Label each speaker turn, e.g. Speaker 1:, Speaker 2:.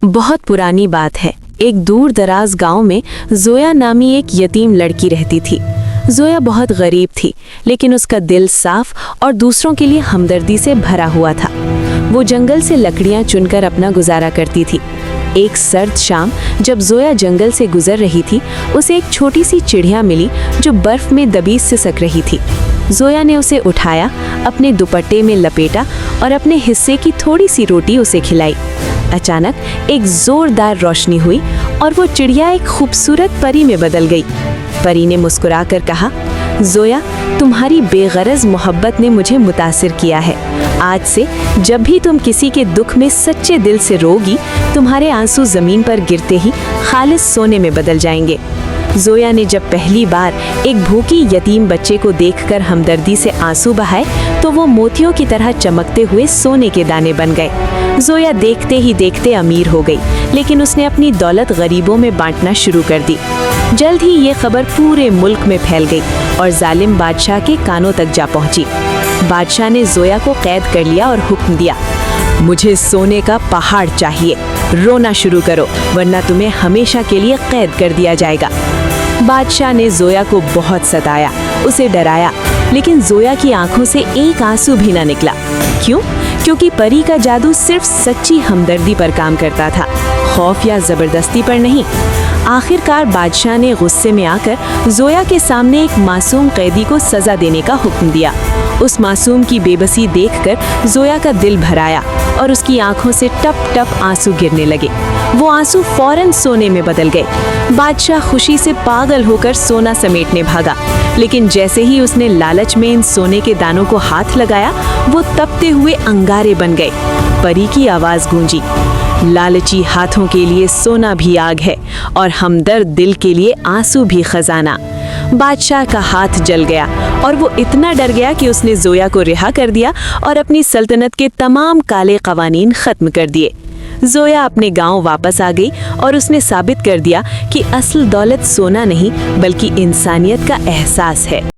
Speaker 1: बहुत पुरानी बात है। एक दूर दराज गांव में जोया नामी एक यतीम लड़की रहती थी। जोया बहुत गरीब थी, लेकिन उसका दिल साफ और दूसरों के लिए हमदर्दी से भरा हुआ था। वो जंगल से लकड़ियां चुनकर अपना गुजारा करती थी। एक सर्द शाम जब जोया जंगल से गुजर रही थी, उसे एक छोटी सी चिड़िया मिली जो बर्फ में दबी सिसक रही थी। जोया ने उसे उठाया, अपने दुपट्टे में लपेटा और अपने हिस्से की थोड़ी सी रोटी उसे खिलाई। अचानक एक जोरदार रोशनी हुई और वो चिड़िया एक खूबसूरत परी में बदल गई। परी ने मुस्कुराकर कहा, जोया, तुम्हारी बेगरज मोहब्बत ने मुझे मुतासिर किया है। आज से जब भी तुम किसी के दुख में सच्चे दिल से रोगी, तुम्हारे आंसू जमीन पर गिरते ही खालिस सोने में बदल जाएंगे। जोया ने जब पहली बार एक भूखी यतीम बच्चे को देखकर हमदर्दी से आंसू बहाए, तो वो मोतियों की तरह चमकते हुए सोने के दाने बन गए। जोया देखते ही देखते अमीर हो गई, लेकिन उसने अपनी दौलत गरीबों में बांटना शुरू कर दी। जल्द ही ये खबर पूरे मुल्क में फैल गई और जालिम बादशाह के कानों तक जा पहुंची। बादशाह ने जोया को कैद कर लिया और हुक्म दिया, मुझे सोने का पहाड़ चाहिए। रोना शुरू करो, वरना तुम्हें हमेशा के लिए कैद कर दिया जाएगा। बादशाह ने जोया को बहुत सताया, उसे डराया, लेकिन जोया की आंखों से एक आंसू भी न निकला। क्यों? क्योंकि परी का जादू सिर्फ सच्ची हमदर्दी पर काम करता था, खौफ या जबरदस्ती पर नहीं। आखिरकार बादशाह ने गुस्से में आकर जोया के सामने एक मासूम कैदी को सजा देने का हुक्म दिया। उस मासूम की बेबसी देखकर जोया का दिल भर आया और उसकी आंखों से टप टप आंसू गिरने लगे। वो आंसू फौरन सोने में बदल गए। बादशाह खुशी से पागल होकर सोना समेटने भागा, लेकिन जैसे ही उसने लालच में इन सोने के दानों को हाथ लगाया, वो तपते हुए अंगारे बन गए। परी की आवाज गूंजी, लालची हाथों के लिए सोना भी आग है और हमदर्द दिल के लिए आंसू भी खजाना। बादशाह का हाथ जल गया और वो इतना डर गया कि उसने जोया को रिहा कर दिया और अपनी सल्तनत के तमाम काले कवानीन खत्म कर दिए। जोया अपने गांव वापस आ गई और उसने साबित कर दिया कि असल दौलत सोना नहीं, बल्कि इंसानियत का एहसास है।